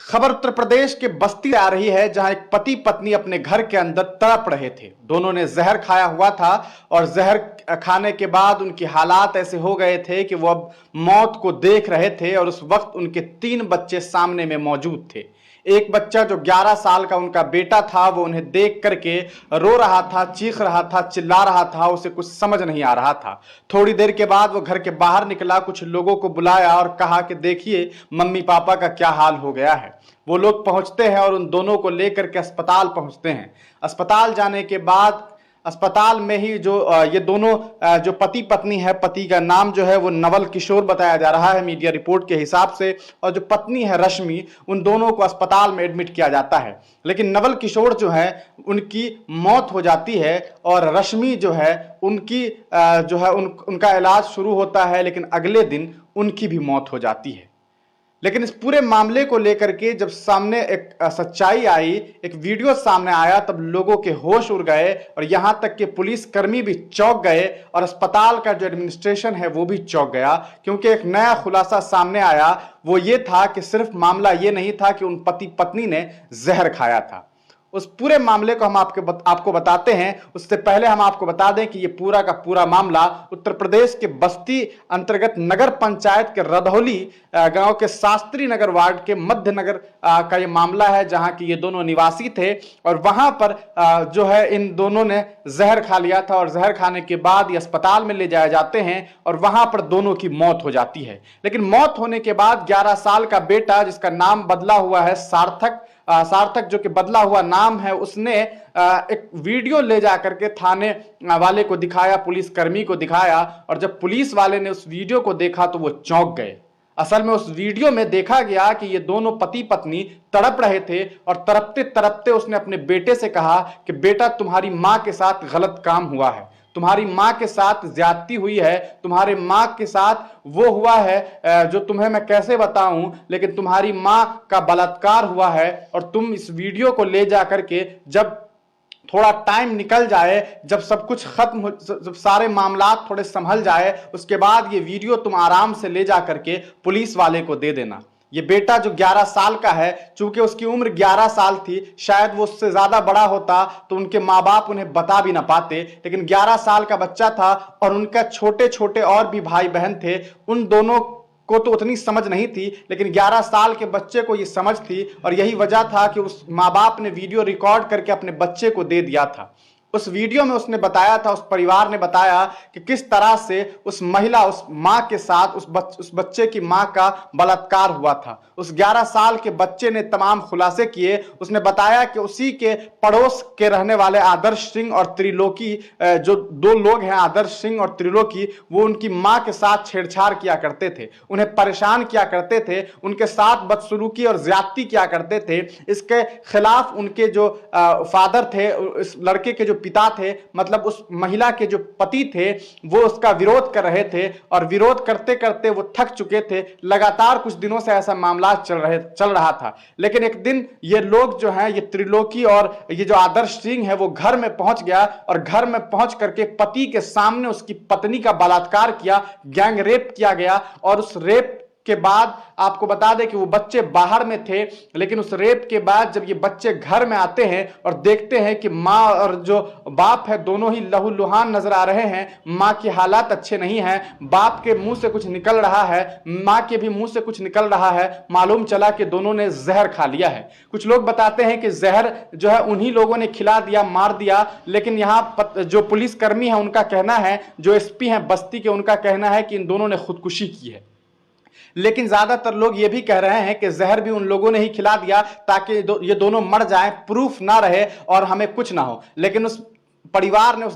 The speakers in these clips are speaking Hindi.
खबर उत्तर प्रदेश के बस्ती आ रही है, जहां एक पति पत्नी अपने घर के अंदर तड़प रहे थे। दोनों ने जहर खाया हुआ था और जहर खाने के बाद उनके हालात ऐसे हो गए थे कि वो अब मौत को देख रहे थे और उस वक्त उनके 3 बच्चे सामने में मौजूद थे। एक बच्चा जो 11 साल का उनका बेटा था, वो उन्हें देख करके रो रहा था, चीख रहा था, चिल्ला रहा था, उसे कुछ समझ नहीं आ रहा था। थोड़ी देर के बाद वो घर के बाहर निकला, कुछ लोगों को बुलाया और कहा कि देखिए मम्मी पापा का क्या हाल हो गया है। वो लोग पहुंचते हैं और उन दोनों को लेकर के अस्पताल पहुंचते हैं। अस्पताल जाने के बाद अस्पताल में ही जो ये दोनों जो पति पत्नी है, पति का नाम जो है वो नवल किशोर बताया जा रहा है मीडिया रिपोर्ट के हिसाब से, और जो पत्नी है रश्मि, उन दोनों को अस्पताल में एडमिट किया जाता है। लेकिन नवल किशोर जो है उनकी मौत हो जाती है और रश्मि जो है उनकी उनका इलाज शुरू होता है, लेकिन अगले दिन उनकी भी मौत हो जाती है। लेकिन इस पूरे मामले को लेकर के जब सामने एक सच्चाई आई, एक वीडियो सामने आया, तब लोगों के होश उड़ गए और यहां तक कि पुलिसकर्मी भी चौंक गए और अस्पताल का जो एडमिनिस्ट्रेशन है वो भी चौंक गया, क्योंकि एक नया खुलासा सामने आया। वो ये था कि सिर्फ मामला ये नहीं था कि उन पति पत्नी ने जहर खाया था। उस पूरे मामले को हम आपको बताते हैं। उससे पहले हम आपको बता दें कि ये पूरा का पूरा मामला उत्तर प्रदेश के बस्ती अंतर्गत नगर पंचायत के रधौली गांव के शास्त्री नगर वार्ड के मध्य नगर का ये मामला है, जहां की ये दोनों निवासी थे और वहां पर जो है इन दोनों ने जहर खा लिया था और जहर खाने के बाद ये अस्पताल में ले जाए जाते हैं और वहां पर दोनों की मौत हो जाती है। लेकिन मौत होने के बाद 11 साल का बेटा, जिसका नाम बदला हुआ है सार्थक, जो कि बदला हुआ नाम है, उसने एक वीडियो ले जाकर के थाने वाले को दिखाया, पुलिसकर्मी को दिखाया, और जब पुलिस वाले ने उस वीडियो को देखा तो वो चौंक गए। असल में उस वीडियो में देखा गया कि ये दोनों पति पत्नी तड़प रहे थे और तड़पते तड़पते उसने अपने बेटे से कहा कि बेटा, तुम्हारी मां के साथ गलत काम हुआ है, तुम्हारी मां के साथ ज्यादती हुई है, तुम्हारे मां के साथ वो हुआ है जो तुम्हें मैं कैसे बताऊं, लेकिन तुम्हारी मां का बलात्कार हुआ है। और तुम इस वीडियो को ले जा करके, जब थोड़ा टाइम निकल जाए, जब सब कुछ खत्म हो, जब सारे मामला थोड़े संभल जाए, उसके बाद ये वीडियो तुम आराम से ले जा करके पुलिस वाले को दे देना। ये बेटा जो 11 साल का है, चूंकि उसकी उम्र 11 साल थी, शायद वो उससे ज्यादा बड़ा होता तो उनके माँ बाप उन्हें बता भी ना पाते, लेकिन 11 साल का बच्चा था और उनका छोटे छोटे और भी भाई बहन थे। उन दोनों को तो उतनी समझ नहीं थी, लेकिन 11 साल के बच्चे को ये समझ थी और यही वजह था कि उस माँ बाप ने वीडियो रिकॉर्ड करके अपने बच्चे को दे दिया था। उस वीडियो में उसने बताया था, उस परिवार ने बताया कि किस तरह से उस महिला, उस मां के साथ उस बच्चे की मां का बलात्कार हुआ था। उस 11 साल के बच्चे ने तमाम खुलासे किए। उसने बताया कि उसी के पड़ोस के रहने वाले आदर्श सिंह और त्रिलोकी, जो 2 लोग हैं, आदर्श सिंह और त्रिलोकी, वो उनकी मां के साथ छेड़छाड़ किया करते थे, उन्हें परेशान किया करते थे, उनके साथ बदसलूकी और ज्यादती किया करते थे। इसके खिलाफ उनके जो फादर थे, इस लड़के के जो पिता थे, मतलब उस महिला के जो पति थे, वो उसका विरोध कर रहे थे और विरोध करते करते वो थक चुके थे। लगातार कुछ दिनों से ऐसा मामला चल रहा था। लेकिन एक दिन ये लोग जो हैं, ये त्रिलोकी और ये जो आदर्श सिंह है, वो घर में पहुंच गया और घर में पहुंच करके पति के सामने उसकी पत्नी का बलात्कार किया, गैंग रेप किया गया। और उस रेप के बाद आपको बता दें कि वो बच्चे बाहर में थे, लेकिन उस रेप के बाद जब ये बच्चे घर में आते हैं और देखते हैं कि माँ और जो बाप है दोनों ही लहूलुहान नजर आ रहे हैं, माँ के हालात अच्छे नहीं हैं, बाप के मुंह से कुछ निकल रहा है, माँ के भी मुंह से कुछ निकल रहा है, मालूम चला कि दोनों ने जहर खा लिया है। कुछ लोग बताते हैं कि जहर जो है उन्हीं लोगों ने खिला दिया, मार दिया, लेकिन यहाँ जो पुलिसकर्मी है उनका कहना है, जो एसपी हैं बस्ती के, उनका कहना है कि इन दोनों ने खुदकुशी की है। लेकिन ज्यादातर लोग ये भी कह रहे हैं कि जहर भी उन लोगों ने ही खिला दिया ताकि ये दोनों मर जाएं, प्रूफ ना रहे और हमें कुछ ना हो। लेकिन उस परिवार ने, उस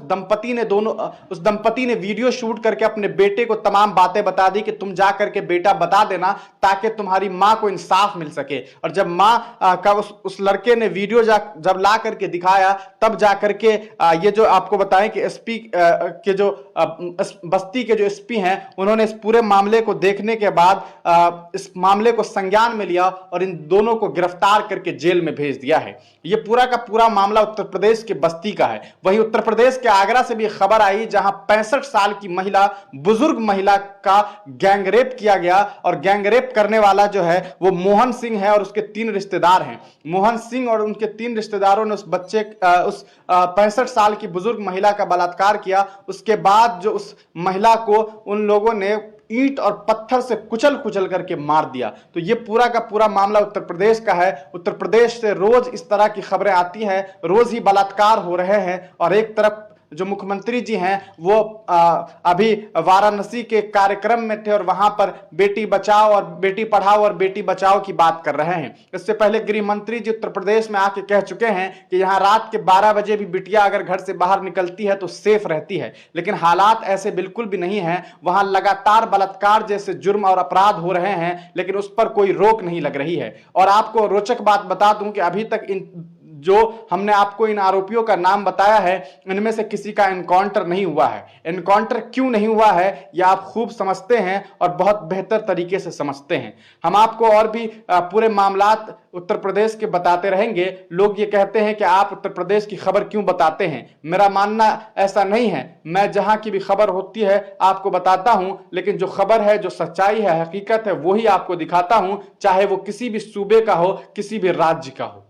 दंपति ने वीडियो शूट करके अपने बेटे को तमाम बातें बता दी कि तुम जा करके बेटा बता देना ताकि तुम्हारी मां को इंसाफ मिल सके। और जब मां का उस लड़के ने वीडियो जब ला करके दिखाया, तब जा करके ये जो आपको बताएं कि एसपी के जो बस्ती के जो एसपी हैं, उन्होंने इस पूरे मामले को देखने के बाद इस मामले को संज्ञान में लिया और इन दोनों को गिरफ्तार करके जेल में भेज दिया है। ये पूरा का पूरा मामला उत्तर प्रदेश के बस्ती का है। वही वहीं उत्तर प्रदेश के आगरा से भी खबर आई, जहां 65 साल की महिला, बुजुर्ग महिला का गैंगरेप किया गया और गैंगरेप करने वाला जो है वो मोहन सिंह है और उसके 3 रिश्तेदार हैं। मोहन सिंह और उनके 3 रिश्तेदारों ने उस बच्चे उस 65 साल की बुजुर्ग महिला का बलात्कार किया। उसके बाद जो उस महिला को उन लोगों ने ईंट और पत्थर से कुचल कुचल करके मार दिया। तो ये पूरा का पूरा मामला उत्तर प्रदेश का है। उत्तर प्रदेश से रोज इस तरह की खबरें आती हैं, रोज ही बलात्कार हो रहे हैं। और एक तरफ जो मुख्यमंत्री जी हैं वो अभी वाराणसी के कार्यक्रम में थे और वहां पर बेटी बचाओ और बेटी पढ़ाओ और बेटी बचाओ की बात कर रहे हैं। इससे पहले गृह मंत्री जी उत्तर प्रदेश में आके कह चुके हैं कि यहां रात के 12 बजे भी बिटिया अगर घर से बाहर निकलती है तो सेफ रहती है। लेकिन हालात ऐसे बिल्कुल भी नहीं है। वहां लगातार बलात्कार जैसे जुर्म और अपराध हो रहे हैं, लेकिन उस पर कोई रोक नहीं लग रही है। और आपको रोचक बात बता दूं कि अभी तक जो हमने आपको इन आरोपियों का नाम बताया है, इनमें से किसी का एनकाउंटर नहीं हुआ है। एनकाउंटर क्यों नहीं हुआ है यह आप खूब समझते हैं और बहुत बेहतर तरीके से समझते हैं। हम आपको और भी पूरे मामलात उत्तर प्रदेश के बताते रहेंगे। लोग ये कहते हैं कि आप उत्तर प्रदेश की खबर क्यों बताते हैं। मेरा मानना ऐसा नहीं है। मैं जहां की भी खबर होती है आपको बताता हूं, लेकिन जो खबर है, जो सच्चाई है, हकीकत है, वही आपको दिखाता हूं, चाहे वो किसी भी सूबे का हो, किसी भी राज्य का हो।